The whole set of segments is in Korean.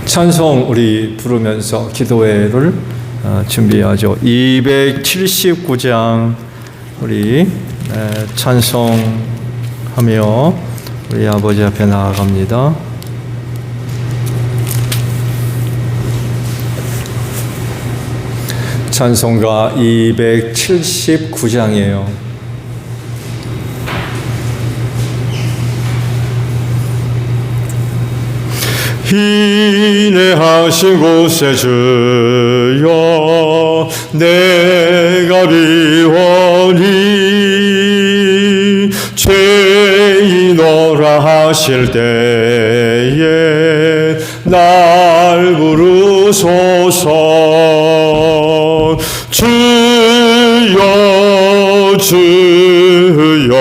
찬송 우리 부르면서 기도회를 준비하죠. 279장 우리 찬송하며 우리 아버지 앞에 나아갑니다. 찬송가 279장이에요. 인내하신 곳에 주여 내가 비오니 죄인오라 하실 때에 날 부르소서. 주여 주여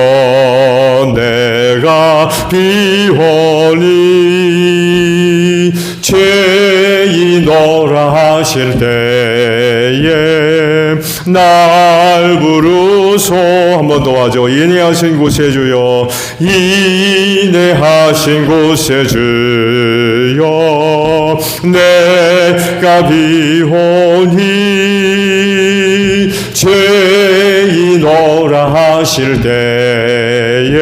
내가 비오니 죄인오라 하실 때에 날 부르소. 한 번 더 하죠. 인내하신 곳에 주여 인내하신 곳에 주여 내가 비오니 죄인오라 하실 때에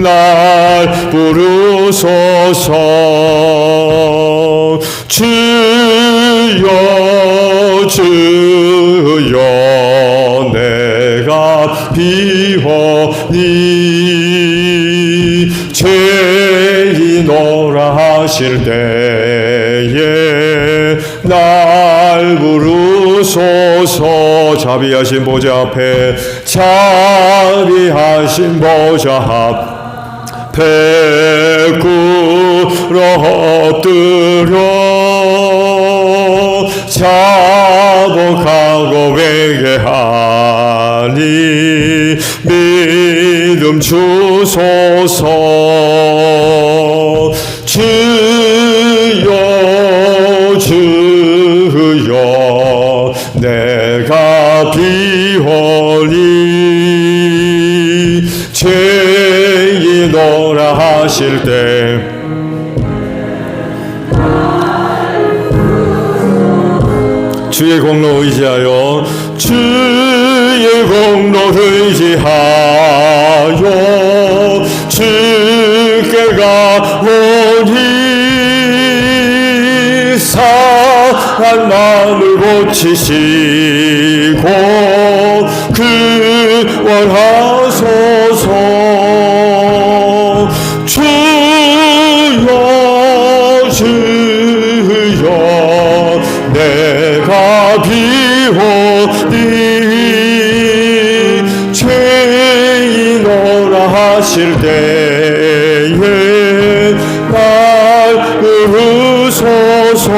날 부르소서. 주여 주여 내가 비오니 죄인오라 하실 때에 날 부르소서. 자비하신 보좌 앞에 자비하신 보좌 앞에 꿇어 엎드려 자복하고 회개하니 믿음 주소서. 주여 주여 내가 비오니 죄인오라 하실 때 주의 공로 의지하여 주의 공로 의지하여 주께 가오니 상한 마음을 고치시고 구원하소서. 주여 주여 내가 비오니 죄인오라 하실 때에 날 부르소서.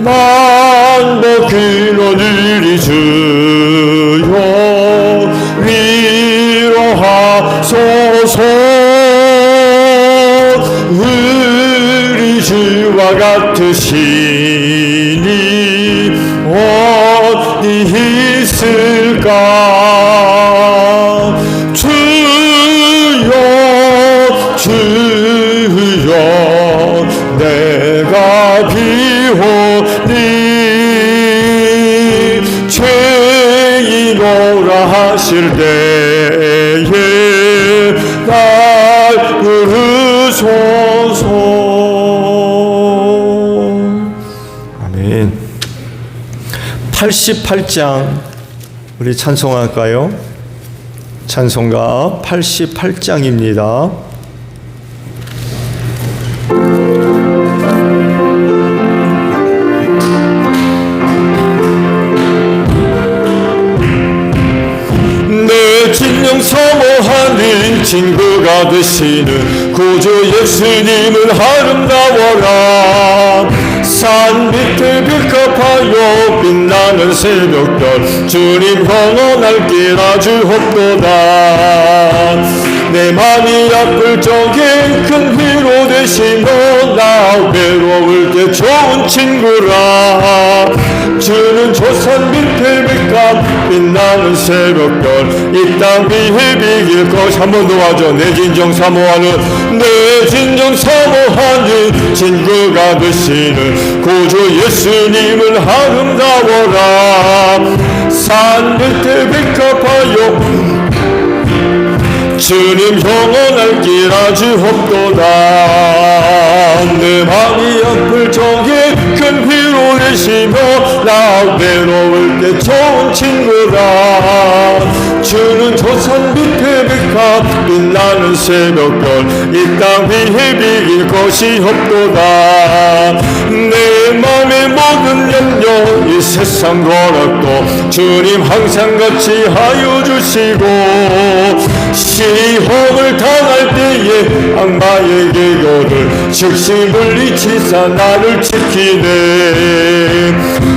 만복히 너희리 주여 위로하소서. 우리 주와 같으시니 어디 있을까. 주여 주여 내가 비오니 죄인오라 하실 때에 날 부르소서. 아멘. 88장 우리 찬송할까요? 찬송가 88장입니다. 내 진영 사모하는 친구가 되시는 구주 예수님은 아름다워라. 산 밑에 빛갚아요 빛나는 새벽별 주님 영원할 길 아주 헛도다. 내 맘이 아플 적에 큰 위로 되시며 나 외로울 때 좋은 친구라. 주 주는 조산 밑에 백합 빛나는 새벽별 이 땅 위에 비길 것 한 번 더 하죠. 내 진정 사모하는 내 진정 사모하는 친구가 되시는 구주 예수님을 아름다워라. 산 밑에 백합하여 주님 영원할 길 아주 없도다. 내 마음이 아플 적에 큰 위로 내시며 나 외로울 때 좋은 친구다. 주는 조산 밑에 백합 빛나는 새벽별 이 땅 위에 비길 것이 없도다. 내 맘의 모든 염려 이 세상 거락도 주님 항상 같이 하여 주시고 시험을 당할 때에 악마의 계교를 즉시 물리치사 나를 지키네.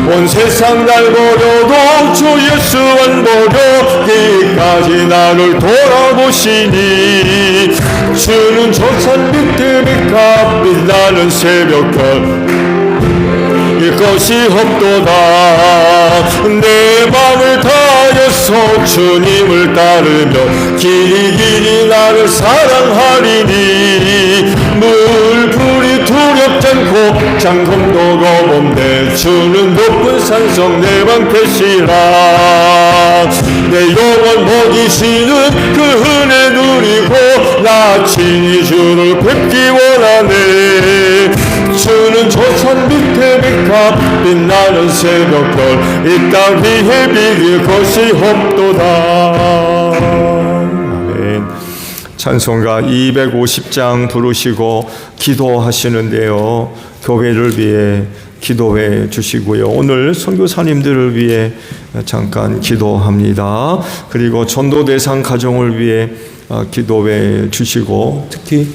온 세상 날 버려도 주 예수 안 버려기까지 나를 돌아보시니 주는 조산 밑에 백합 빛나는 새벽별 이것이 없도다. 내 맘을 다해서 주님을 따르며 길이 나를 사랑하리니 물불이 두렵지 않고 장검도 겁없네. 주는 높은 산성 내 방패시라. 내 영혼 먹이시는 그 은혜 누리고 나 친히 주를 뵙기 원하네. 주는 조산 밑에 백합 빛나는 새벽별 이 땅 위에 비길 것이 없도다. 아멘. 찬송가 250장 부르시고 기도하시는데요. 교회를 위해 기도해 주시고요. 오늘 선교사님들을 위해 잠깐 기도합니다. 그리고 전도 대상 가정을 위해 기도해 주시고, 특히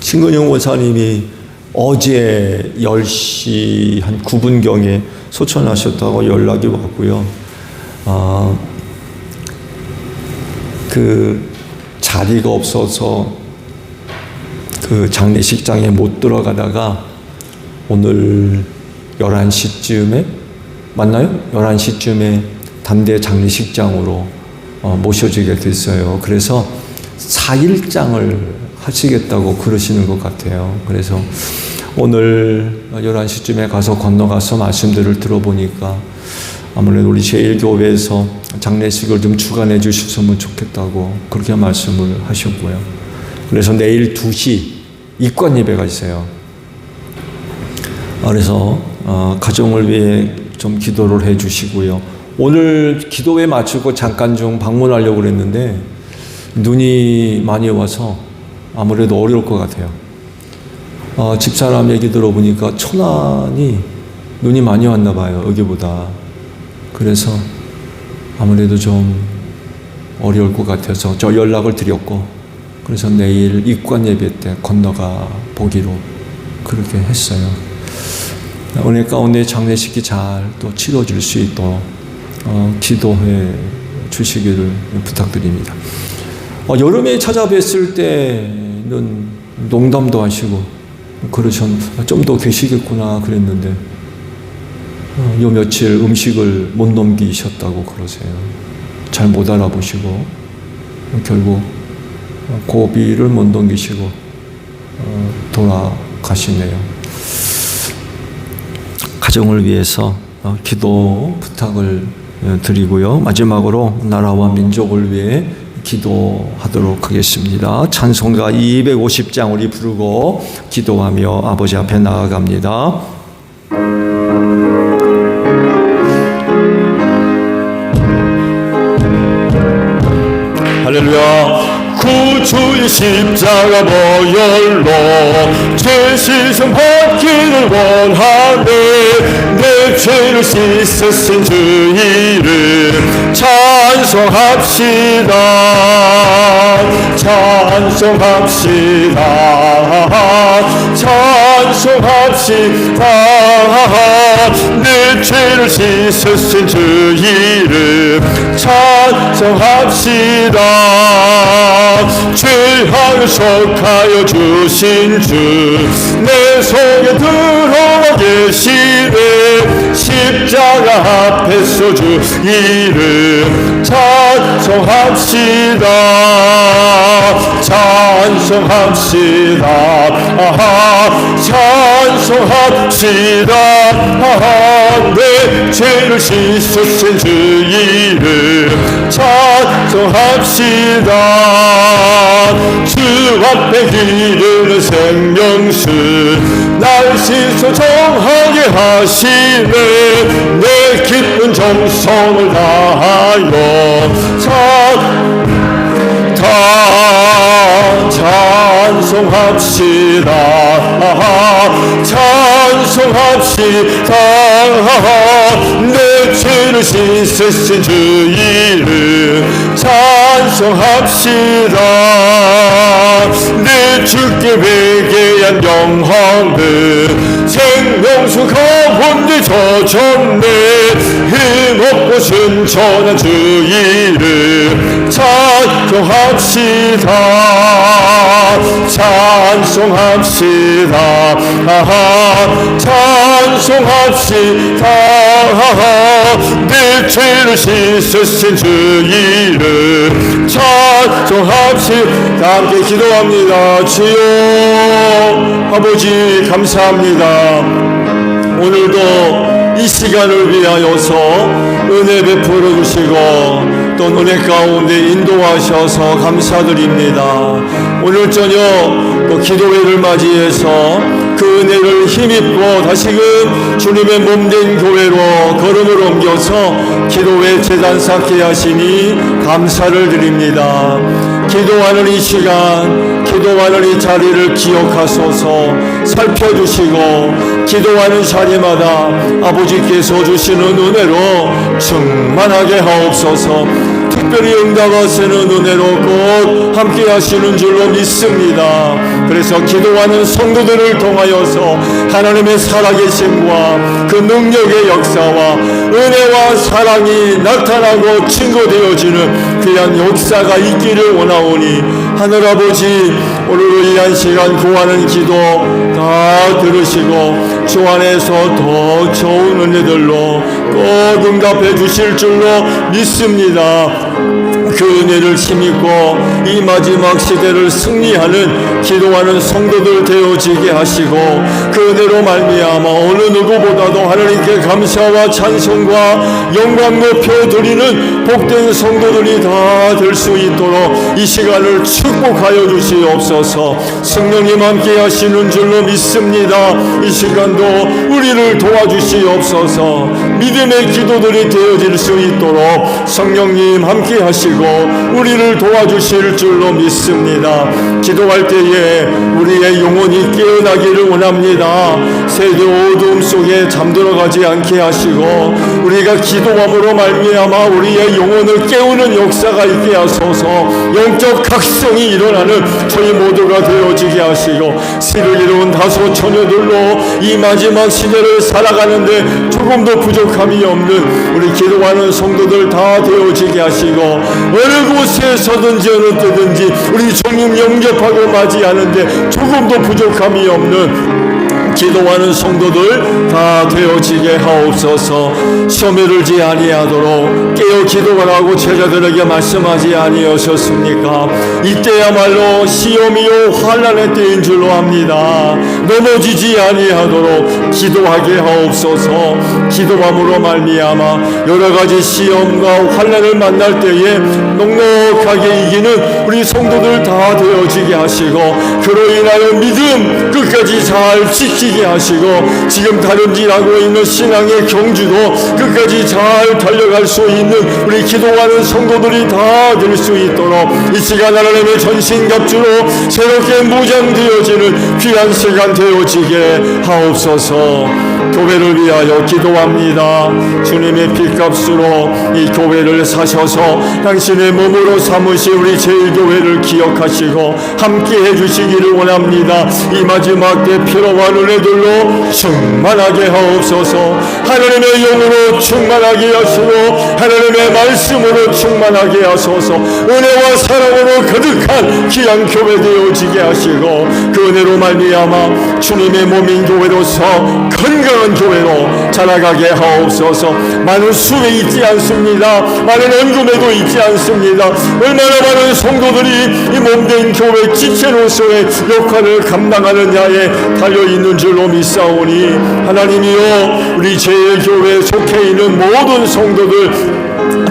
신근영 원사님이 어제 10시 한 9분경에 소천하셨다고 연락이 왔고요. 그 자리가 없어서 그 장례식장에 못 들어가다가 오늘 11시쯤에 맞나요? 11시쯤에 담대 장례식장으로 모셔지게 됐어요. 그래서 4일장을 하시겠다고 그러시는 것 같아요. 그래서 오늘 11시쯤에 가서 건너가서 말씀들을 들어보니까 아무래도 우리 제1교회에서 장례식을 좀 주관해 주셨으면 좋겠다고 그렇게 말씀을 하셨고요. 그래서 내일 2시 입관 예배가 있어요. 그래서 가정을 위해 좀 기도를 해 주시고요. 오늘 기도회 마치고 잠깐 좀 방문하려고 그랬는데 눈이 많이 와서 아무래도 어려울 것 같아요. 집사람 얘기 들어보니까 천안이 눈이 많이 왔나 봐요, 여기보다. 그래서 아무래도 좀 어려울 것 같아서 저 연락을 드렸고, 그래서 내일 입관 예배 때 건너가 보기로 그렇게 했어요. 은혜 가운데 장례식이 잘 또 치러질 수 있도록 기도해 주시기를 부탁드립니다. 여름에 찾아뵀을 때는 농담도 하시고 좀 더 계시겠구나 그랬는데 요 며칠 음식을 못 넘기셨다고 그러세요. 잘 못 알아보시고 결국 고비를 못 넘기시고 돌아가시네요. 가정을 위해서 기도 부탁을 드리고요. 마지막으로 나라와 민족을 위해 기도하도록 하겠습니다. 찬송가 250장 우리 부르고 기도하며 아버지 앞에 나아갑니다. 할렐루야. 구주의 십자가 보혈로 죄 씻음 받기를 원하네. 내 죄를 씻으신 주 이름 찬송합시다. 찬송합시다. 찬송합시다. 내 죄를 씻으신 주 이름 찬송합시다. 죄악을 속하여 주신 주 내 속에 들어와 계시네. 십자가 십자가 앞에서 주 이름 찬송합시다. 찬송합시다. 찬송합시다. 내 죄를 씻으신 주 이름 찬송합시다. 주 앞에 기르는 생명수 날 씻어 정하게 하시네. 내 기쁜 정성을 다하여 찬송합시다. 찬송합시다. 내 죄를 씻으신 주 이름 찬송합시다. 내 주께 회개한 영혼들 생명수 가운데 젖었네. 힘없고 순천한 주 이름 찬송합시다. 찬송합시다. 찬송합시다. 내 죄를 씻으신 주 이름 찬송합시다. 함께 기도합니다. 주여 아버지 감사합니다. 오늘도 이 시간을 위하여서 은혜 베풀어 주시고 또 은혜 가운데 인도하셔서 감사드립니다. 오늘 저녁 또 기도회를 맞이해서 그 은혜를 힘입고 다시금 주님의 몸된 교회로 걸음을 옮겨서 기도회 제단 쌓게 하시니 감사를 드립니다. 기도하는 이 시간, 기도하는 이 자리를 기억하소서. 살펴주시고 기도하는 자리마다 아버지께서 주시는 은혜로 충만하게 하옵소서. 특별히 응답하시는 은혜로 꼭 함께 하시는 줄로 믿습니다. 그래서 기도하는 성도들을 통하여서 하나님의 살아계심과 그 능력의 역사와 은혜와 사랑이 나타나고 증거되어지는 귀한 역사가 있기를 원하오니 하늘아버지 오늘 위한 시간 구하는 기도 다 들으시고 주 안에서 더 좋은 은혜들로 꼭 응답해 주실 줄로 믿습니다. 그 은혜를 힘입고 이 마지막 시대를 승리하는 기도하는 성도들 되어지게 하시고 그 은혜로 말미암아 어느 누구보다도 하나님께 감사와 찬송과 영광 높여드리는 복된 성도들이 다 될 수 있도록 이 시간을 축복하여 주시옵소서. 성령님 함께 하시는 줄로 믿습니다. 이 시간도 우리를 도와주시옵소서. 믿음의 기도들이 되어질 수 있도록 성령님 함께 하시고 우리를 도와주실 줄로 믿습니다. 기도할 때에 우리의 영혼이 깨어나기를 원합니다. 세대 어두움 속에 잠들어가지 않게 하시고 우리가 기도함으로 말미암아 우리의 영혼을 깨우는 역사가 있게 하소서. 영적 각성이 일어나는 저희 모두가 되어지게 하시고 씨를 이룬 다소 처녀들로 이 마지막 시대를 살아가는데 조금도 부족함이 없는 우리 기도하는 성도들 다 되어지게 하시고 어느 곳에서든지 어느 때든지 우리 주님 영접하고 맞이하는데 조금도 부족함이 없는 기도하는 성도들 다 되어지게 하옵소서. 시험에 들지 아니하도록 깨어 기도하라고 제자들에게 말씀하지 아니하셨습니까? 이때야말로 시험이요 환난의 때인 줄로 압니다. 넘어지지 아니하도록 기도하게 하옵소서. 기도함으로 말미암아 여러 가지 시험과 환난을 만날 때에 넉넉하게 이기는 우리 성도들 다 되어지게 하시고 그로 인하여 믿음 끝까지 잘 지키게 하시고 지금 다름질하고 있는 신앙의 경주도 끝까지 잘 달려갈 수 있는 우리 기도하는 성도들이 다 될 수 있도록 이 시간 하나님의 전신갑주로 새롭게 무장되어지는 귀한 시간 되어지게 하옵소서. 교회를 위하여 기도합니다. 주님의 핏값으로 이 교회를 사셔서 당신의 몸으로 삼으신 우리 제일교회를 기억하시고 함께 해주시기를 원합니다. 이 마지막 때 피로와 은혜들로 충만하게 하옵소서. 하나님의 영으로 충만하게 하시고 하나님의 말씀으로 충만하게 하소서. 은혜와 사랑으로 가득한 귀한 교회 되어지게 하시고 그 은혜로 말미암아 주님의 몸인 교회로서 건강 건강한 교회로 자라가게 하옵소서. 많은 수에 있지 않습니다. 많은 언금에도 있지 않습니다. 얼마나 많은 성도들이 이 몸된 교회 지체로서의 역할을 감당하느냐에 달려있는 줄로 믿사오니, 하나님이여, 우리 제일교회에 속해 있는 모든 성도들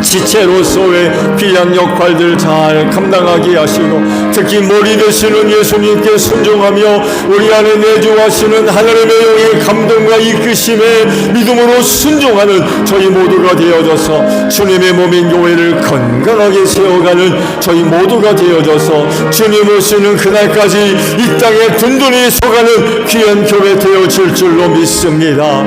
지체로서의 귀한 역할들 잘 감당하게 하시고, 특히 머리 되시는 예수님께 순종하며 우리 안에 내주하시는 하나님의 영의 감동과 이끄심에 믿음으로 순종하는 저희 모두가 되어져서 주님의 몸인 교회를 건강하게 세워가는 저희 모두가 되어져서 주님 오시는 그날까지 이 땅에 든든히 서가는 귀한 교회 되어질 줄로 믿습니다.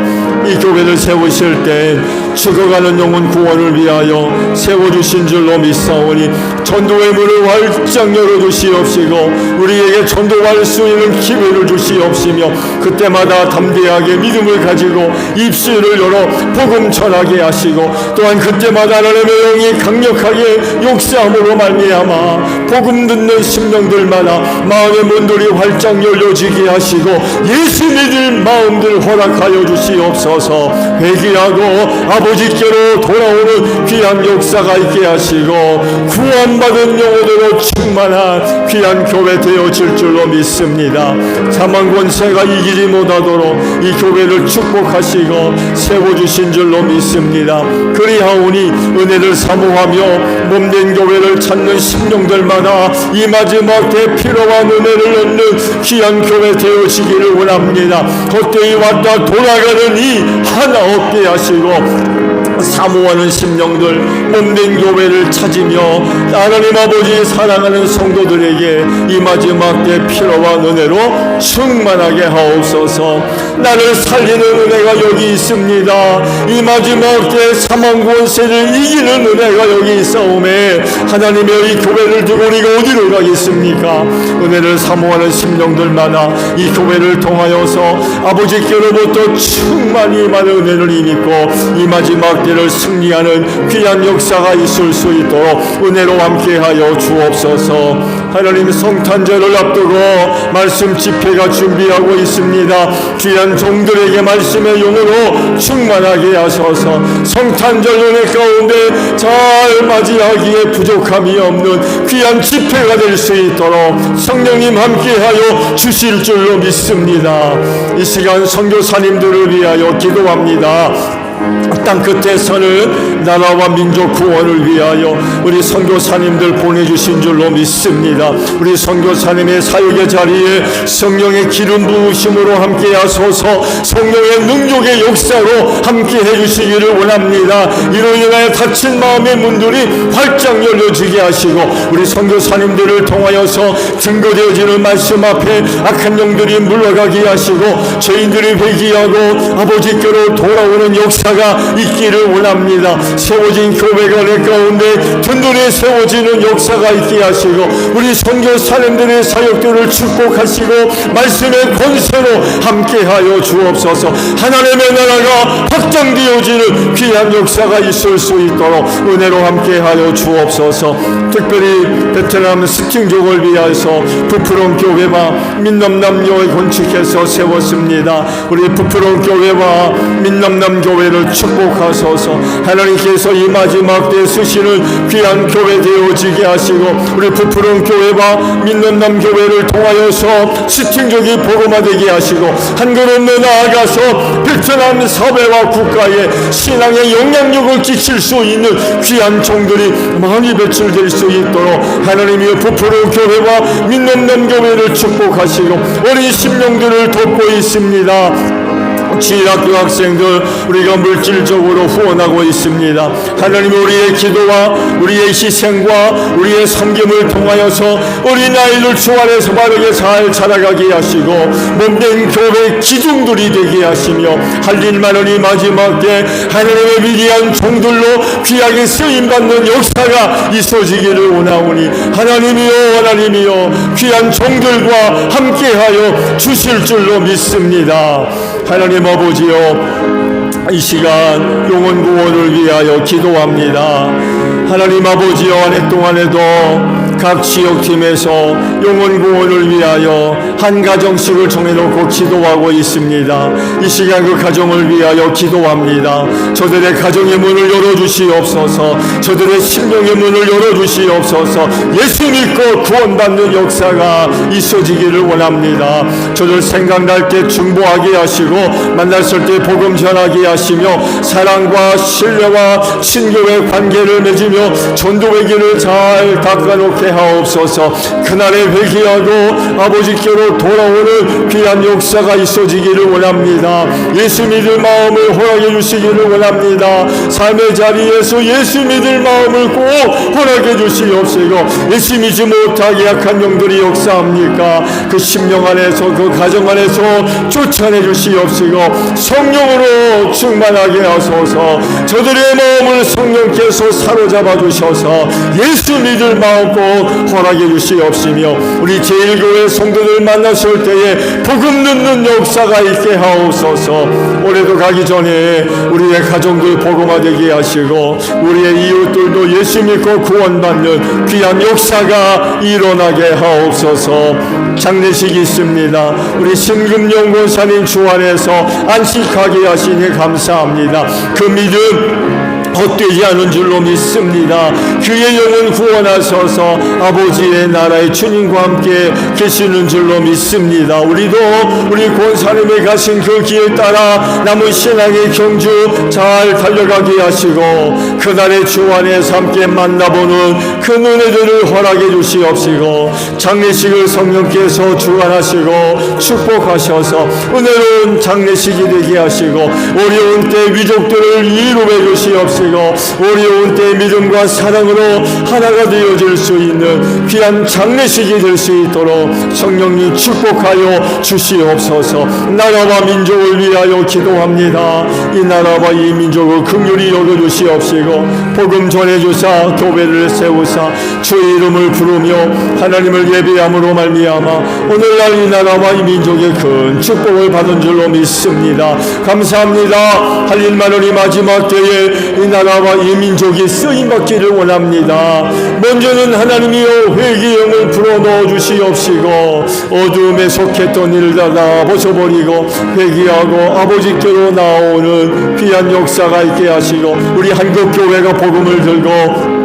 이 교회를 세우실 때 죽어가는 영혼 구원을 위하여 세워주신 줄로 믿사오니, 전도의 문을 활짝 열어주시옵시고 우리에게 전도할 수 있는 기회를 주시옵시며, 그때마다 담대하게 믿음을 가지고 입술을 열어 복음 전하게 하시고, 또한 그때마다 하나님의 영이 강력하게 역사함으로 말미암아 복음 듣는 심령들마다 마음의 문들이 활짝 열려지게 하시고 예수 믿을 마음들 허락하여 주시옵소서. 회개하고 아버지께로 돌아오는 귀한 역사가 있게 하시고 구원받은 영혼으로 충만한 귀한 교회 되어질 줄로 믿습니다. 사망 권세가 이기지 못하도록 이 교회를 축복하시고 세워주신 줄로 믿습니다. 그리하오니 은혜를 사모하며 몸된 교회를 찾는 심령들마다 이 마지막 때 필요한 은혜를 얻는 귀한 교회 되어지기를 원합니다. 헛되이 왔다 돌아가는 이 하나 없게 하시고 사모하는 심령들 몸된 교회를 찾으며 하나님 아버지 사랑하는 성도들에게 이 마지막 때 필요한 은혜로 충만하게 하옵소서. 나를 살리는 은혜가 여기 있습니다. 이 마지막 때 사망 권세를 이기는 은혜가 여기 있사오매 하나님의 이 교회를 두고 우리가 어디로 가겠습니까? 은혜를 사모하는 심령들마다 이 교회를 통하여서 아버지께로부터 충만히 많은 은혜를 입고 이 마지막 때를 승리하는 귀한 역사가 있을 수 있도록 은혜로 함께하여 주옵소서. 하나님, 성탄절을 앞두고 말씀 집회가 준비하고 있습니다. 귀한 종들에게 말씀의 용으로 충만하게 하셔서 성탄절 은혜 가운데 잘 맞이하기에 부족함이 없는 귀한 집회가 될 수 있도록 성령님 함께하여 주실 줄로 믿습니다. 이 시간 선교사님들을 위하여 기도합니다. 땅 끝에서는 나라와 민족 구원을 위하여 우리 선교사님들 보내주신 줄로 믿습니다. 우리 선교사님의 사역의 자리에 성령의 기름 부으심으로 함께 하소서. 성령의 능력의 역사로 함께 해주시기를 원합니다. 이로 인하여 닫힌 마음의 문들이 활짝 열려지게 하시고 우리 선교사님들을 통하여서 증거되어지는 말씀 앞에 악한 영들이 물러가게 하시고 죄인들이 회개하고 아버지께로 돌아오는 역사가 있기를 원합니다. 세워진 교회가 내 가운데 든든히 세워지는 역사가 있게 하시고 우리 선교사님들의 사역들을 축복하시고 말씀의 권세로 함께하여 주옵소서. 하나님의 나라가 확장되어지는 귀한 역사가 있을 수 있도록 은혜로 함께하여 주옵소서. 특별히 베트남 스팅족을 위하여서 부풀은 교회와 민남남교회 건축해서 세웠습니다. 우리 부풀은 교회와 민남남 교회를 축복하소서. 하나님께서 이 마지막 때 쓰시는 귀한 교회 되어지게 하시고 우리 부풀은 교회와 민남남 교회를 통하여서 스팅족이 복음화되게 하시고 한 걸음 더 나아가서 베트남 사회와 국가에 신앙의 영향력을 끼칠 수 있는 귀한 종들이 많이 배출될 수 있도록 하나님이 부풀은 교회와 민남남 교회를 축복하시고 어린 심령들을 돕고 있습니다. 지학교 학생들 우리가 물질적으로 후원하고 있습니다. 하나님, 우리의 기도와 우리의 희생과 우리의 섬김을 통하여서 어린 아이들 주 안에서 바르게 잘 자라가게 하시고 몸된 교회 기둥들이 되게 하시며 할 일 많은 이 마지막 때 하나님의 위대한 종들로 귀하게 쓰임받는 역사가 있어지기를 원하오니 하나님이여 귀한 종들과 함께하여 주실 줄로 믿습니다. 하나님 아버지여, 이 시간 영혼 구원을 위하여 기도합니다. 하나님 아버지여, 한 해 동안에도 각 지역팀에서 영혼 구원을 위하여 한 가정씩을 정해놓고 기도하고 있습니다. 이 시간 그 가정을 위하여 기도합니다. 저들의 가정의 문을 열어주시옵소서. 저들의 심령의 문을 열어주시옵소서. 예수 믿고 구원받는 역사가 있어지기를 원합니다. 저들 생각날 때 중보하게 하시고 만났을 때 복음 전하게 하시며 사랑과 신뢰와 친교의 관계를 맺으며 전도의 길을 잘 닦아놓게 하옵소서. 그날에 회개하고 아버지께로 돌아오는 귀한 역사가 있어지기를 원합니다. 예수 믿을 마음을 허락해 주시기를 원합니다. 삶의 자리에서 예수 믿을 마음을 꼭 허락해 주시옵시고 예수 믿지 못하게 약한 영들이 역사합니까? 그 심령 안에서 그 가정 안에서 쫓아내 주시옵시고 성령으로 충만하게 하소서. 저들의 마음을 성령께서 사로잡아 주셔서 예수 믿을 마음 꼭 허락해 주시옵시며 우리 제1교회 성도들 만났을 때에 복음 듣는 역사가 있게 하옵소서. 올해도 가기 전에 우리의 가정들 복음화되게 하시고 우리의 이웃들도 예수 믿고 구원받는 귀한 역사가 일어나게 하옵소서. 장례식이 있습니다. 우리 신금연구원사님 주 안에서 안식하게 하시니 감사합니다. 그 믿음 헛되지 않은 줄로 믿습니다. 그의 영혼 구원하셔서 아버지의 나라의 주님과 함께 계시는 줄로 믿습니다. 우리도 우리 권사님이 가신 그 길 따라 남은 신앙의 경주 잘 달려가게 하시고 그날의 주 안에서 함께 만나보는 그 은혜들을 허락해 주시옵시고 장례식을 성령께서 주관하시고 축복하셔서 은혜로운 장례식이 되게 하시고 어려운 때 위족들을 이루해 주시옵시고 어려운 때 믿음과 사랑으로 하나가 되어질 수 있는 귀한 장례식이 될 수 있도록 성령님 축복하여 주시옵소서. 나라와 민족을 위하여 기도합니다. 이 나라와 이 민족을 긍휼히 여겨주시옵시고 복음 전해주사 교회를 세우사 주의 이름을 부르며 하나님을 예배함으로 말미암아 오늘날 이 나라와 이 민족의 큰 축복을 받은 줄로 믿습니다. 감사합니다. 할 일 많으니 마지막 때에 이 나라와 이 민족이 쓰임받기를 원합니다. 먼저는 하나님이여 회개의 영을 불어넣어 주시옵시고 어두움에 속했던 일들 다 벗어버리고 회개하고 아버지께로 나오는 귀한 역사가 있게 하시고 우리 한국교회가 복음을 들고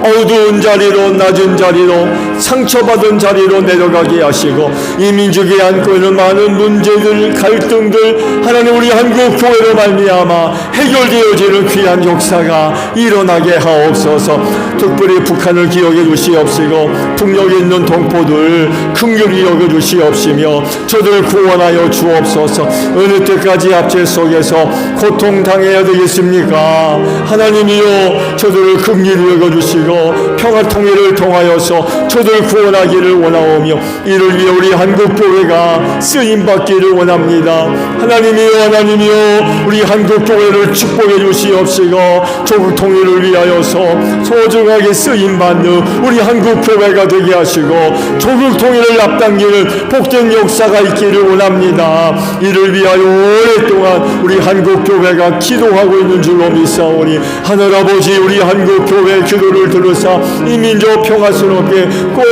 어두운 자리로 낮은 자리로 상처받은 자리로 내려가게 하시고 이 민족이 안고 있는 많은 문제들 갈등들 하나님 우리 한국교회로 말미암아 해결되어지는 귀한 역사가 일어나게 하옵소서. 특별히 북한을 기억해 주시옵시고 북녘에 있는 동포들 긍휼히 여겨 주시옵시며 저들 구원하여 주옵소서. 어느 때까지 압제 속에서 고통당해야 되겠습니까? 하나님이여 저들을 긍휼히 여겨 주시고 평화 통일을 통하여서 저들 구원하기를 원하오며 이를 위해 우리 한국교회가 쓰임받기를 원합니다. 하나님이여 우리 한국교회를 축복해 주시옵시고 조국 통일을 위하여서 소중하게 쓰임받는 우리 한국교회가 되게 하시고 조국 통일을 앞당기는 복된 역사가 있기를 원합니다. 이를 위하여 오랫동안 우리 한국교회가 기도하고 있는 줄로 믿사오니 하늘아버지 우리 한국교회 기도를 들으사 이 민족 평화스럽게 꼭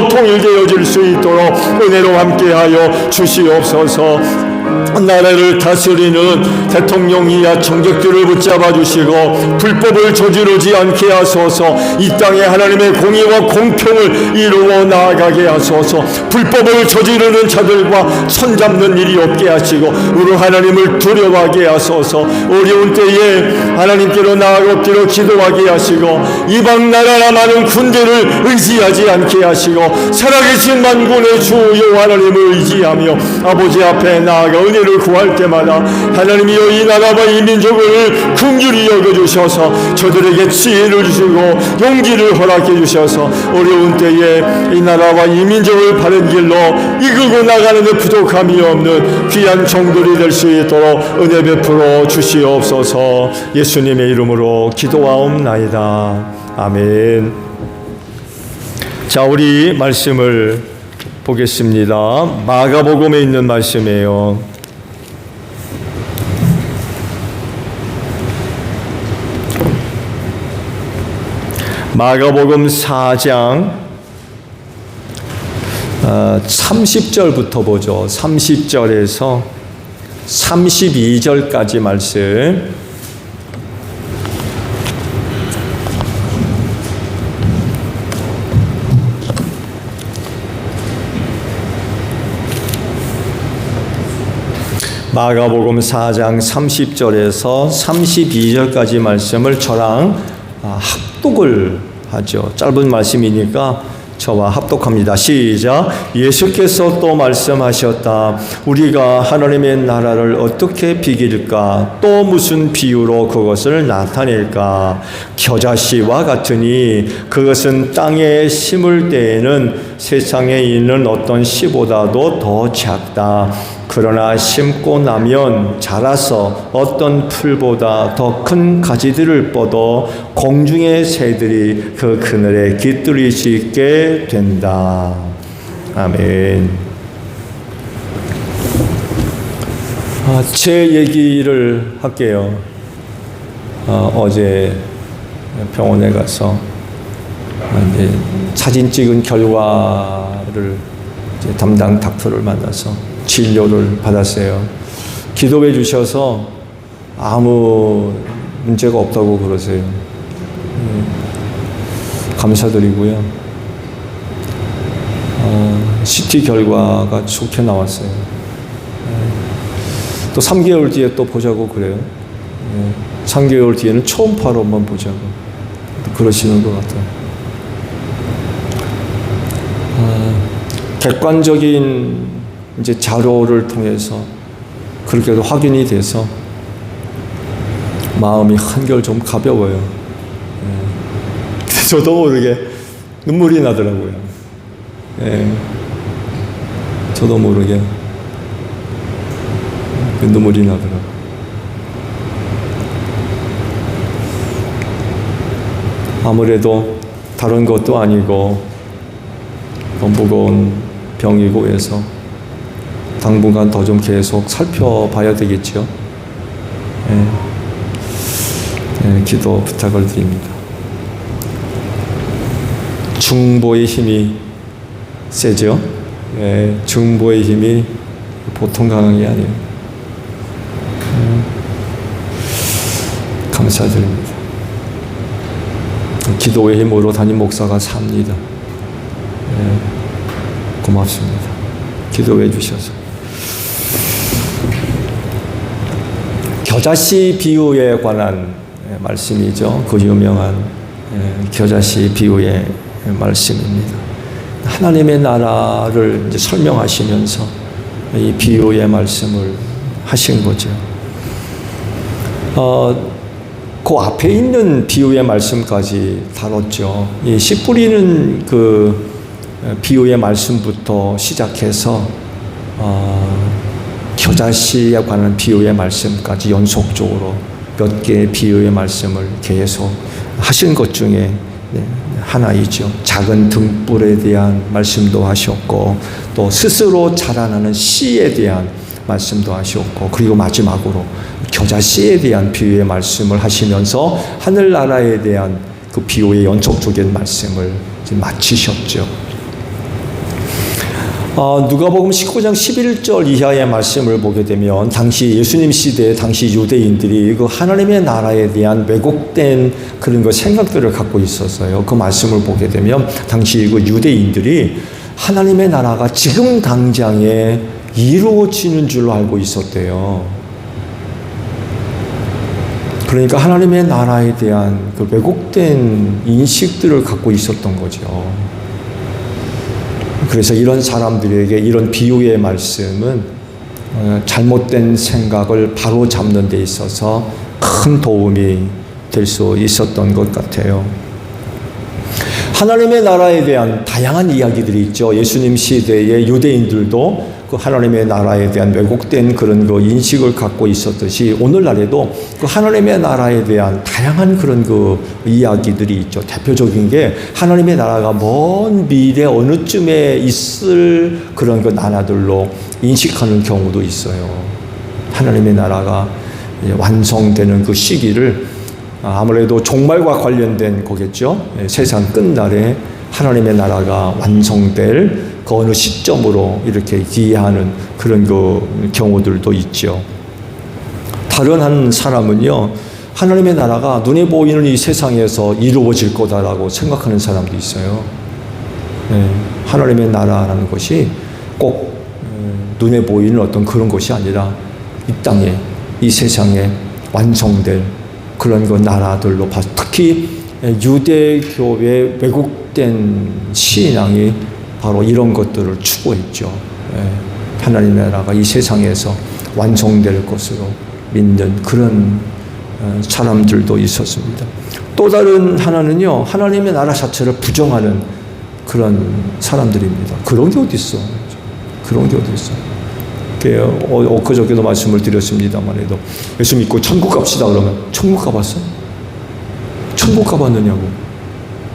통일되어질 수 있도록 은혜로 함께하여 주시옵소서. 나라를 다스리는 대통령이야 정적들을 붙잡아 주시고 불법을 저지르지 않게 하소서. 이 땅에 하나님의 공의와 공평을 이루어 나아가게 하소서. 불법을 저지르는 자들과 손잡는 일이 없게 하시고 우리 하나님을 두려워하게 하소서. 어려운 때에 하나님께로 나아가기로 기도하게 하시고 이방 나라나 많은 군대를 의지하지 않게 하시고 살아계신 만군의 주 여호와 하나님을 의지하며 아버지 앞에 나아가 은혜를 구할 때마다 하나님이여 이 나라와 이 민족을 긍휼히 여겨주셔서 저들에게 지혜를 주시고 용기를 허락해 주셔서 어려운 때에 이 나라와 이 민족을 바른 길로 이끌고 나가는 데 부족함이 없는 귀한 종들이 될 수 있도록 은혜 베풀어 주시옵소서. 예수님의 이름으로 기도하옵나이다. 아멘. 자, 우리 말씀을 보겠습니다. 마가복음에 있는 말씀이에요. 마가복음 4장 30절부터 보죠. 30절에서 32절까지 말씀. 마가복음 4장 30절에서 32절까지 말씀을 저랑 합독을 하죠. 짧은 말씀이니까 저와 합독합니다. 시작. 예수께서 또 말씀하셨다. 우리가 하나님의 나라를 어떻게 비길까? 또 무슨 비유로 그것을 나타낼까? 겨자씨와 같으니 그것은 땅에 심을 때에는 세상에 있는 어떤 씨보다도 더 작다. 그러나 심고 나면 자라서 어떤 풀보다 더 큰 가지들을 뻗어 공중의 새들이 그 그늘에 깃들일 수 있게 된다. 아멘. 제 얘기를 할게요. 어제 병원에 가서 이제 사진 찍은 결과를 이제 담당 닥터를 만나서 진료를 받았어요. 기도해 주셔서 아무 문제가 없다고 그러세요. 감사드리고요. CT 결과가 좋게 나왔어요. 또 3개월 뒤에 또 보자고 그래요. 3개월 뒤에는 초음파로 한번 보자고 그러시는 것 같아요. 객관적인 이제 자료를 통해서 그렇게도 확인이 돼서 마음이 한결 좀 가벼워요. 저도 모르게 눈물이 나더라고요. 저도 모르게 눈물이 나더라고요. 아무래도 다른 것도 아니고 더 무거운 병이고 해서 당분간 더 좀 계속 살펴봐야 되겠죠. 기도 부탁을 드립니다. 중보의 힘이 세죠. 중보의 힘이 보통 강한 게 아니에요. 감사드립니다. 기도의 힘으로 담임 목사가 삽니다. 고맙습니다. 기도해 주셔서. 겨자씨 비유에 관한 말씀이죠. 그 유명한 겨자씨 비유의 말씀입니다. 하나님의 나라를 이제 설명하시면서 이 비유의 말씀을 하신 거죠. 그 앞에 있는 비유의 말씀까지 다뤘죠. 이 씨 뿌리는 그 비유의 말씀부터 시작해서 겨자씨에 관한 비유의 말씀까지 연속적으로 몇 개의 비유의 말씀을 계속 하신 것 중에 하나이죠. 작은 등불에 대한 말씀도 하셨고 또 스스로 자라나는 씨에 대한 말씀도 하셨고 그리고 마지막으로 겨자씨에 대한 비유의 말씀을 하시면서 하늘나라에 대한 그 비유의 연속적인 말씀을 마치셨죠. 누가복음 19장 11절 이하의 말씀을 보게 되면 당시 예수님 시대에 당시 유대인들이 그 하나님의 나라에 대한 왜곡된 그런 그 생각들을 갖고 있었어요. 그 말씀을 보게 되면 당시 그 유대인들이 하나님의 나라가 지금 당장에 이루어지는 줄로 알고 있었대요. 그러니까 하나님의 나라에 대한 그 왜곡된 인식들을 갖고 있었던 거죠. 그래서 이런 사람들에게 이런 비유의 말씀은 잘못된 생각을 바로 잡는 데 있어서 큰 도움이 될 수 있었던 것 같아요. 하나님의 나라에 대한 다양한 이야기들이 있죠. 예수님 시대의 유대인들도 그 하나님의 나라에 대한 왜곡된 그런 그 인식을 갖고 있었듯이 오늘날에도 그 하나님의 나라에 대한 다양한 그런 그 이야기들이 있죠. 대표적인 게 하나님의 나라가 먼 미래 어느쯤에 있을 그런 그 나라들로 인식하는 경우도 있어요. 하나님의 나라가 완성되는 그 시기를 아무래도 종말과 관련된 거겠죠. 세상 끝날에 하나님의 나라가 완성될 그 어느 시점으로 이렇게 이해하는 그런 그 경우들도 있죠. 다른 한 사람은요, 하나님의 나라가 눈에 보이는 이 세상에서 이루어질 거다라고 생각하는 사람도 있어요. 네, 하나님의 나라라는 것이 꼭 눈에 보이는 어떤 그런 것이 아니라 이 땅에, 이 세상에 완성될 그런 그 나라들로 봐서, 특히 유대교의 왜곡된 신앙이 바로 이런 것들을 추구했죠. 하나님의 나라가 이 세상에서 완성될 것으로 믿는 그런 사람들도 있었습니다. 또 다른 하나는요, 하나님의 나라 자체를 부정하는 그런 사람들입니다. 그런 게 어디 있어? 그런 게 어디 있어? 엊그저께도 말씀을 드렸습니다만 해도 예수 믿고 천국 갑시다 그러면 천국 가봤어? 천국 가봤느냐고.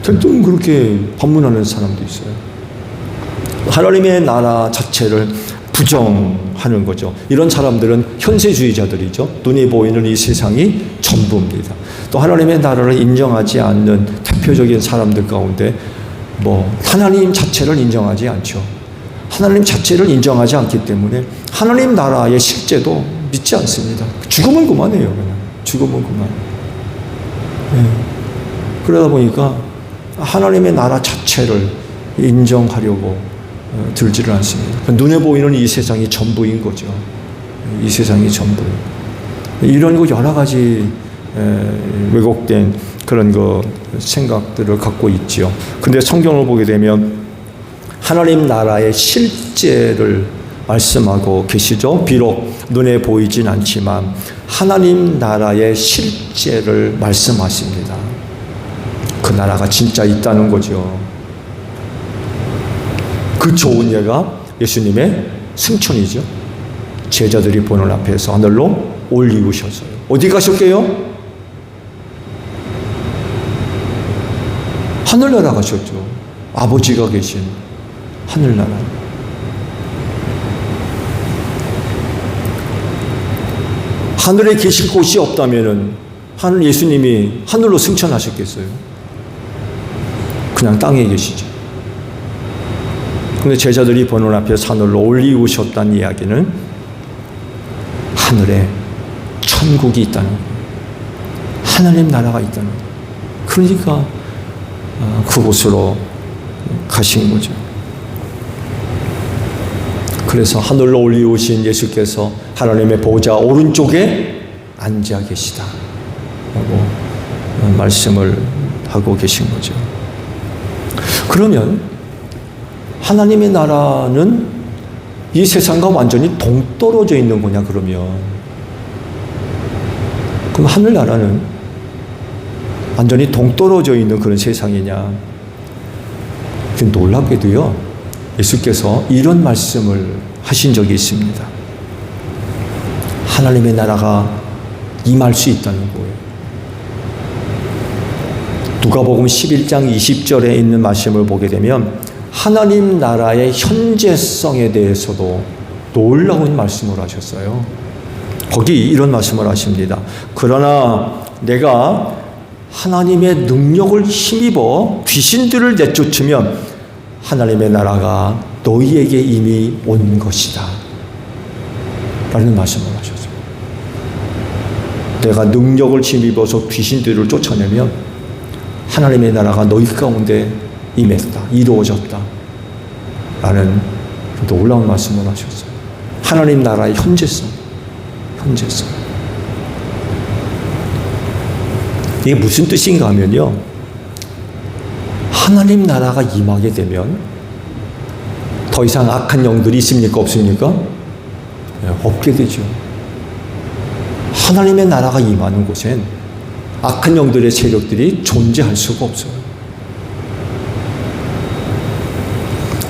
대뜸 그렇게 반문하는 사람도 있어요. 하나님의 나라 자체를 부정하는 거죠. 이런 사람들은 현세주의자들이죠. 눈에 보이는 이 세상이 전부입니다. 또 하나님의 나라를 인정하지 않는 대표적인 사람들 가운데 하나님 자체를 인정하지 않죠. 하나님 자체를 인정하지 않기 때문에 하나님 나라의 실제도 믿지 않습니다. 죽으면 그만해요. 그냥 죽으면 그만. 그러다 보니까 하나님의 나라 자체를 인정하려고 들지를 않습니다. 눈에 보이는 이 세상이 전부인 거죠. 이 세상이 전부. 이런 거 여러 가지 왜곡된 그런 거 생각들을 갖고 있죠. 근데 성경을 보게 되면 하나님 나라의 실제를 말씀하고 계시죠. 비록 눈에 보이진 않지만 하나님 나라의 실제를 말씀하십니다. 그 나라가 진짜 있다는 거죠. 그 좋은 예가 예수님의 승천이죠. 제자들이 보는 앞에서 하늘로 올리우셨어요. 어디 가셨게요? 하늘나라 가셨죠. 아버지가 계신 하늘나라. 하늘에 계실 곳이 없다면은 예수님이 하늘로 승천하셨겠어요? 그냥 땅에 계시죠. 근데 제자들이 보는 앞에서 하늘로 올리우셨다는 이야기는 하늘에 천국이 있다는 거예요. 하나님 나라가 있다는 거예요. 그러니까 그곳으로 가신 거죠. 그래서 하늘로 올리우신 예수께서 하나님의 보좌 오른쪽에 앉아 계시다 라고 말씀을 하고 계신 거죠. 그러면 하나님의 나라는 이 세상과 완전히 동떨어져 있는 거냐 그러면, 그럼 하늘나라는 완전히 동떨어져 있는 그런 세상이냐? 놀랍게도요, 예수께서 이런 말씀을 하신 적이 있습니다. 하나님의 나라가 임할 수 있다는 거예요. 누가복음 11장 20절에 있는 말씀을 보게 되면 하나님 나라의 현재성에 대해서도 놀라운 말씀을 하셨어요. 거기 이런 말씀을 하십니다. 그러나 내가 하나님의 능력을 힘입어 귀신들을 내쫓으면 하나님의 나라가 너희에게 이미 온 것이다 라는 말씀을 하셨어요. 내가 능력을 힘입어서 귀신들을 쫓아내면 하나님의 나라가 너희 가운데 임했다, 이루어졌다 라는 놀라운 말씀을 하셨어요. 하나님 나라의 현재성. 이게 무슨 뜻인가 하면요, 하나님 나라가 임하게 되면 더 이상 악한 영들이 있습니까? 없습니까? 네, 없게 되죠. 하나님의 나라가 임하는 곳엔 악한 영들의 세력들이 존재할 수가 없어요.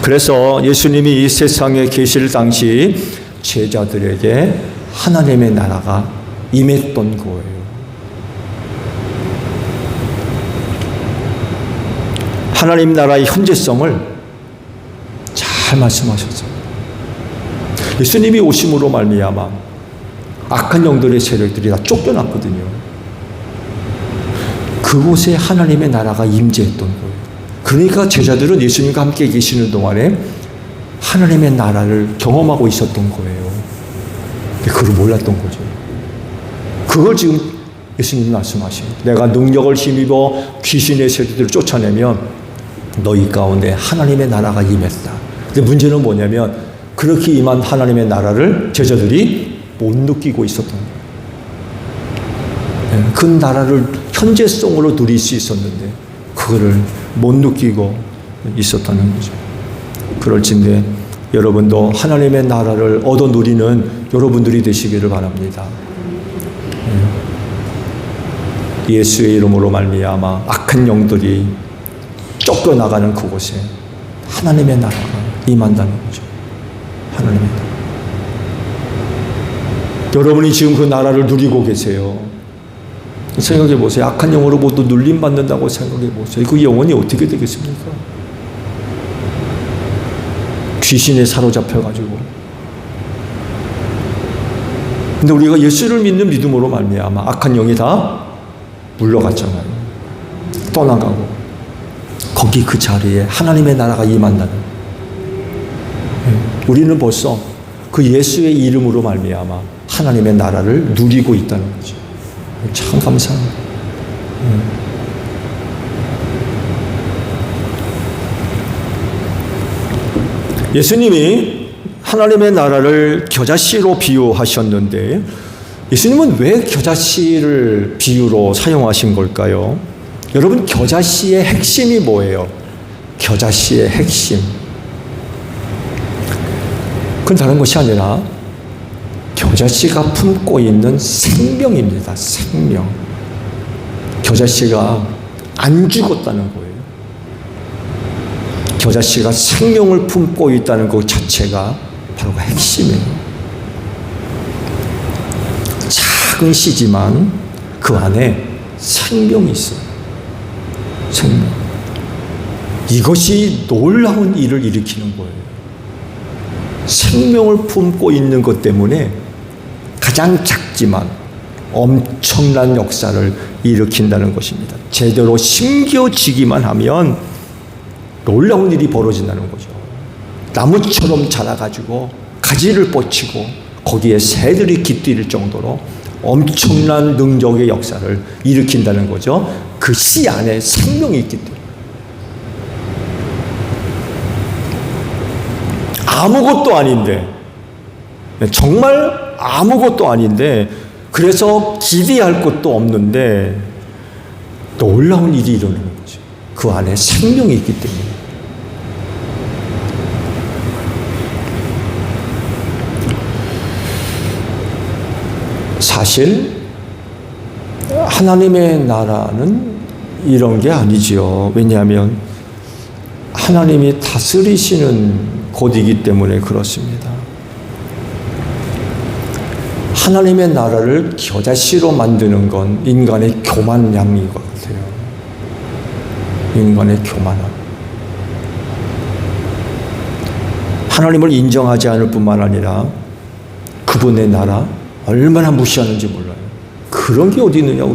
그래서 예수님이 이 세상에 계실 당시 제자들에게 하나님의 나라가 임했던 거예요. 하나님 나라의 현재성을 잘 말씀하셨어요. 예수님이 오심으로 말미암아 악한 영들의 세력들이 다 쫓겨났거든요. 그곳에 하나님의 나라가 임재했던 거예요. 그러니까 제자들은 예수님과 함께 계시는 동안에 하나님의 나라를 경험하고 있었던 거예요. 근데 그걸 몰랐던 거죠. 그걸 지금 예수님이 말씀하시는 거예요. 내가 능력을 힘입어 귀신의 세대들을 쫓아내면 너희 가운데 하나님의 나라가 임했다. 근데 문제는 뭐냐면 그렇게 임한 하나님의 나라를 제자들이 못 느끼고 있었던 거예요. 그 나라를 현재성으로 누릴 수 있었는데 그거를 못 느끼고 있었다는 거죠. 그럴진데 여러분도 하나님의 나라를 얻어 누리는 여러분들이 되시기를 바랍니다. 예수의 이름으로 말미암아 악한 영들이 쫓겨나가는 그곳에 하나님의 나라가 임한다는 거죠. 하나님의 나라. 여러분이 지금 그 나라를 누리고 계세요. 생각해 보세요. 악한 영으로 모두 눌림받는다고 생각해 보세요. 그 영혼이 어떻게 되겠습니까? 귀신에 사로잡혀가지고. 근데 우리가 예수를 믿는 믿음으로 말미암아 악한 영이 다 물러갔잖아요. 떠나가고 거기 그 자리에 하나님의 나라가 임한다는. 우리는 벌써 그 예수의 이름으로 말미암아 하나님의 나라를 누리고 있다는 거죠. 참 감사합니다. 예수님이 하나님의 나라를 겨자씨로 비유하셨는데 예수님은 왜 겨자씨를 비유로 사용하신 걸까요? 여러분, 겨자씨의 핵심이 뭐예요? 겨자씨의 핵심. 그건 다른 것이 아니라 겨자씨가 품고 있는 생명입니다. 생명. 겨자씨가 안 죽었다는 거예요. 겨자씨가 생명을 품고 있다는 것 자체가 바로 그 핵심이에요. 작은 씨지만 그 안에 생명이 있어요. 생명. 이것이 놀라운 일을 일으키는 거예요. 생명을 품고 있는 것 때문에 가장 작지만 엄청난 역사를 일으킨다는 것입니다. 제대로 심겨지기만 하면 놀라운 일이 벌어진다는 거죠. 나무처럼 자라가지고 가지를 뻗치고 거기에 새들이 깃들일 정도로 엄청난 능력의 역사를 일으킨다는 거죠. 그 씨 안에 생명이 있기 때문에. 아무것도 아닌데, 정말 아무것도 아닌데, 그래서 기대할 것도 없는데 놀라운 일이 일어나는 거죠. 그 안에 생명이 있기 때문에. 사실 하나님의 나라는 이런 게 아니지요. 왜냐하면 하나님이 다스리시는 곳이기 때문에 그렇습니다. 하나님의 나라를 겨자씨로 만드는 건 인간의 교만함인 것 같아요. 인간의 교만함. 하나님을 인정하지 않을 뿐만 아니라 그분의 나라 얼마나 무시하는지 몰라요. 그런 게 어디 있느냐고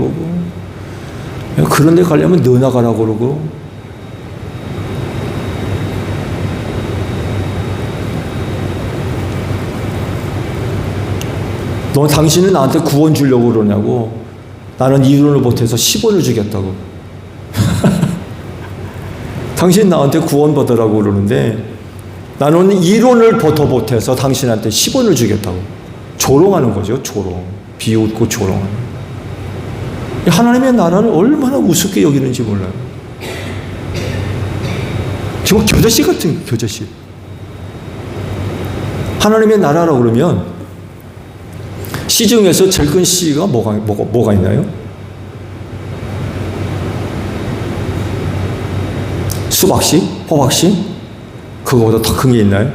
그러고, 그런 데 가려면 너 나가라고 그러고, 너 당신은 나한테 구원 주려고 그러냐고. 나는 2원을 보태서 10원을 주겠다고. 당신 나한테 구원 받으라고 그러는데 나는 1원을 더 보태서 당신한테 10원을 주겠다고. 조롱하는 거죠. 조롱. 비웃고 조롱하는. 하나님의 나라를 얼마나 우습게 여기는지 몰라요. 정말 겨자씨 같은 겨자씨. 하나님의 나라라고 그러면 씨 중에서 제일 큰 씨가 뭐가 있나요? 수박씨? 호박씨? 그거보다 더 큰 게 있나요?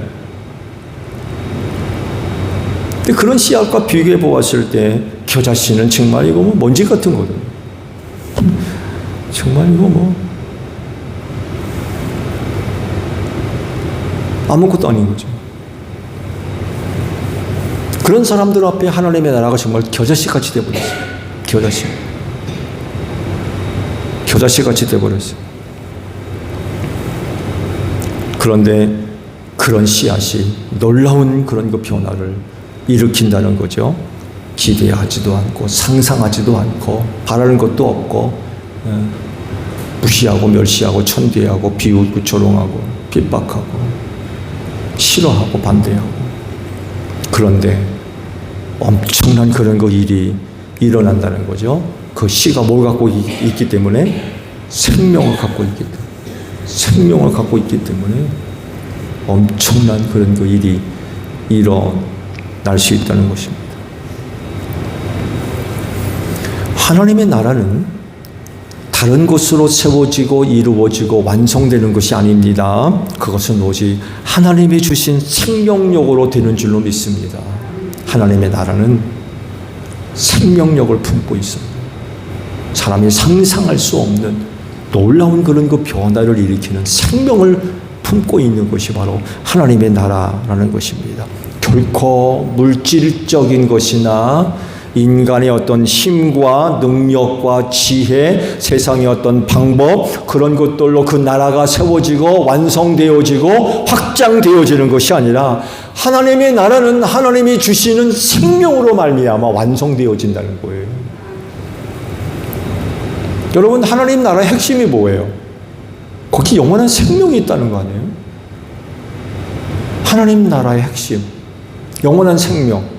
근데 그런 씨앗과 비교해 보았을 때 겨자씨는 정말 이거 뭐 먼지 같은 거거든요. 정말 이거 뭐 아무것도 아닌 거죠. 그런 사람들 앞에 하나님의 나라가 정말 겨자씨같이 돼버렸어요. 겨자씨같이 돼버렸어요. 그런데 그런 씨앗이 놀라운 그런 그 변화를 일으킨다는 거죠. 기대하지도 않고 상상하지도 않고 바라는 것도 없고 무시하고 멸시하고 천대하고 비웃고 조롱하고 핍박하고 싫어하고 반대하고, 그런데 엄청난 그런 그 일이 일어난다는 거죠. 그 씨가 뭘 갖고 있기 때문에? 생명을 갖고 있기 때문에. 생명을 갖고 있기 때문에 엄청난 그런 그 일이 일어날 수 있다는 것입니다. 하나님의 나라는 다른 것으로 세워지고 이루어지고 완성되는 것이 아닙니다. 그것은 오직 하나님이 주신 생명력으로 되는 줄로 믿습니다. 하나님의 나라는 생명력을 품고 있습니다. 사람이 상상할 수 없는 놀라운 그런 그 변화를 일으키는 생명을 품고 있는 것이 바로 하나님의 나라라는 것입니다. 결코 물질적인 것이나 인간의 어떤 힘과 능력과 지혜, 세상의 어떤 방법, 그런 것들로 그 나라가 세워지고 완성되어지고 확장되어지는 것이 아니라 하나님의 나라는 하나님이 주시는 생명으로 말미암아 완성되어진다는 거예요. 여러분, 하나님 나라의 핵심이 뭐예요? 거기 영원한 생명이 있다는 거 아니에요? 하나님 나라의 핵심, 영원한 생명.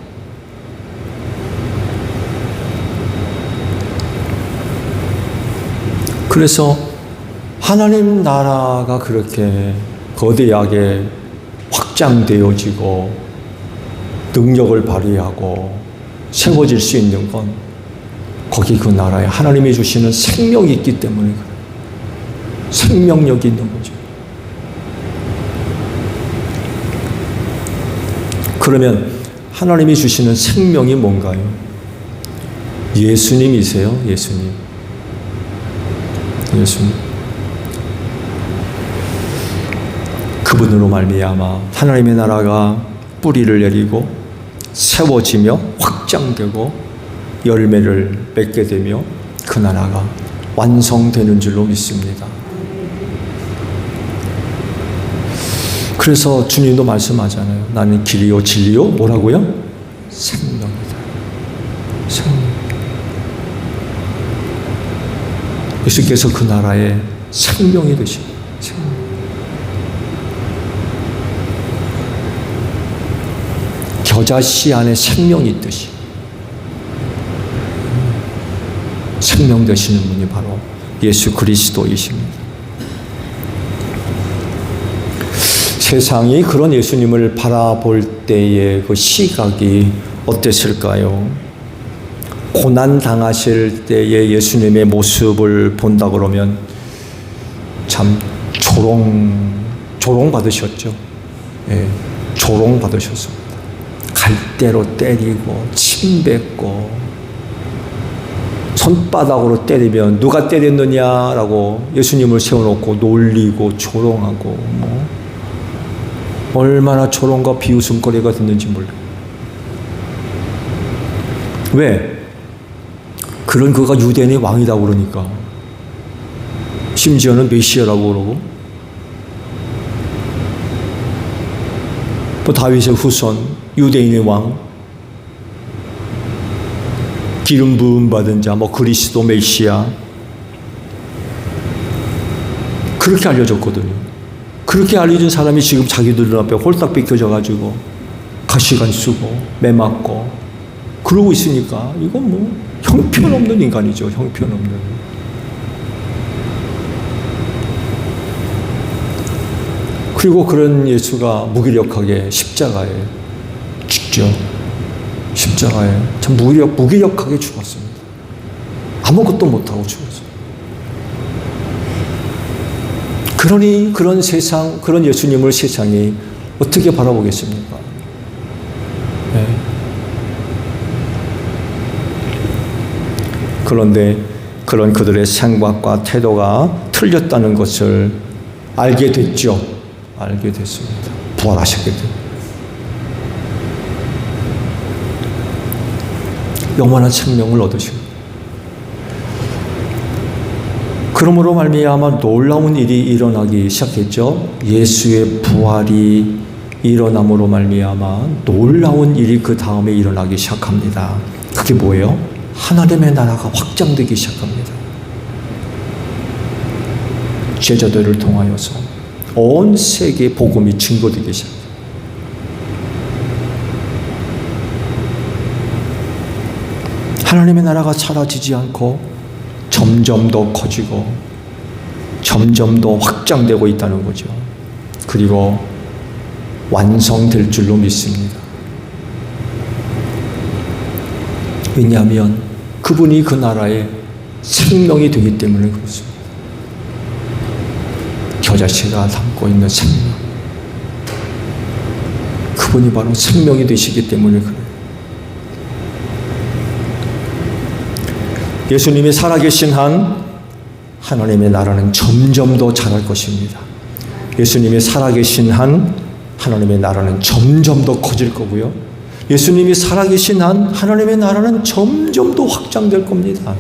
그래서 하나님 나라가 그렇게 거대하게 확장되어지고 능력을 발휘하고 세워질 수 있는 건 거기 그 나라에 하나님이 주시는 생명이 있기 때문에 그래요. 생명력이 있는 거죠. 그러면 하나님이 주시는 생명이 뭔가요? 예수님이세요. 예수님. 그분으로 말미암아 하나님의 나라가 뿌리를 내리고 세워지며 확장되고 열매를 맺게 되며 그 나라가 완성되는 줄로 믿습니다. 그래서 주님도 말씀하잖아요. 나는 길이요 진리요 뭐라고요? 생명이다. 생명. 예수께서 그 나라의 생명이 되십니다. 생명. 겨자씨 안에 생명이 있듯이 생명 되시는 분이 바로 예수 그리스도이십니다. 세상이 그런 예수님을 바라볼 때의 그 시각이 어땠을까요? 고난 당하실 때의 예수님의 모습을 본다 그러면 참 조롱 받으셨죠. 예, 조롱 받으셨습니다. 갈대로 때리고 침 뱉고 손바닥으로 때리면 누가 때렸느냐라고 예수님을 세워놓고 놀리고 조롱하고 얼마나 조롱과 비웃음거리가 됐는지 몰라요. 왜? 그런 그가 유대인의 왕이라고 그러니까. 심지어는 메시아라고 그러고 또 다윗의 후손 유대인의 왕, 기름 부음 받은 자, 그리스도 메시아, 그렇게 알려졌거든요. 그렇게 알려진 사람이 지금 자기들 앞에 홀딱 비켜져 가지고 가시관 쓰고 매맞고 그러고 있으니까 이건 형편없는 인간이죠. 형편없는. 그리고 그런 예수가 무기력하게 십자가에 죽죠. 십자가에 참 무기력하게 죽었습니다. 아무것도 못하고 죽었어요. 그러니 그런 세상, 그런 예수님을 세상이 어떻게 바라보겠습니까? 네. 그런데 그런 그들의 생각과 태도가 틀렸다는 것을 알게 됐죠. 알게 됐습니다. 부활하셨게 됩니다. 영원한 생명을 얻으시고 그러므로 말미암아 놀라운 일이 일어나기 시작했죠. 예수의 부활이 일어남으로 말미암아 놀라운 일이 그 다음에 일어나기 시작합니다. 그게 뭐예요? 하나님의 나라가 확장되기 시작합니다. 제자들을 통하여서 온 세계에 복음이 증거되기 시작합니다. 하나님의 나라가 사라지지 않고 점점 더 커지고 점점 더 확장되고 있다는 거죠. 그리고 완성될 줄로 믿습니다. 왜냐하면 그분이 그 나라의 생명이 되기 때문에 그렇습니다. 겨자씨가 담고 있는 생명, 그분이 바로 생명이 되시기 때문에 그래요. 예수님이 살아계신 한 하나님의 나라는 점점 더 자랄 것입니다. 예수님이 살아계신 한 하나님의 나라는 점점 더 커질 거고요. 예수님이 살아계신 한 하나님의 나라는 점점 더 확장될 겁니다.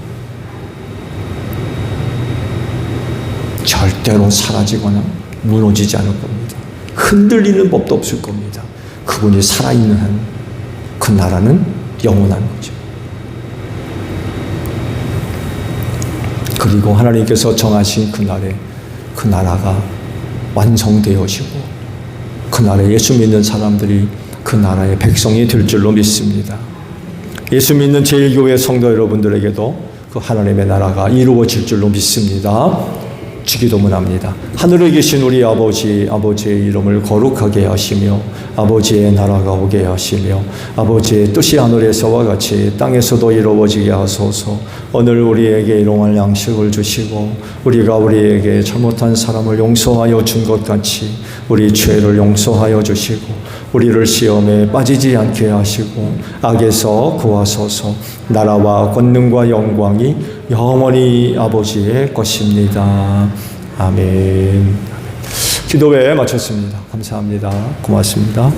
절대로 사라지거나 무너지지 않을 겁니다. 흔들리는 법도 없을 겁니다. 그분이 살아있는 한 그 나라는 영원한 거죠. 그리고 하나님께서 정하신 그 날에 그 나라가 완성되어지고 그 날에 예수 믿는 사람들이 그 나라의 백성이 될 줄로 믿습니다. 예수 믿는 제1교회 성도 여러분들에게도 그 하나님의 나라가 이루어질 줄로 믿습니다. 주기도문합니다. 하늘에 계신 우리 아버지, 아버지의 이름을 거룩하게 하시며 아버지의 나라가 오게 하시며 아버지의 뜻이 하늘에서와 같이 땅에서도 이루어지게 하소서. 오늘 우리에게 일용할 양식을 주시고 우리가 우리에게 잘못한 사람을 용서하여 준 것 같이 우리 죄를 용서하여 주시고 우리를 시험에 빠지지 않게 하시고 악에서 구하소서. 나라와 권능과 영광이 영원히 아버지의 것입니다. 아멘. 기도회 마쳤습니다. 감사합니다. 고맙습니다.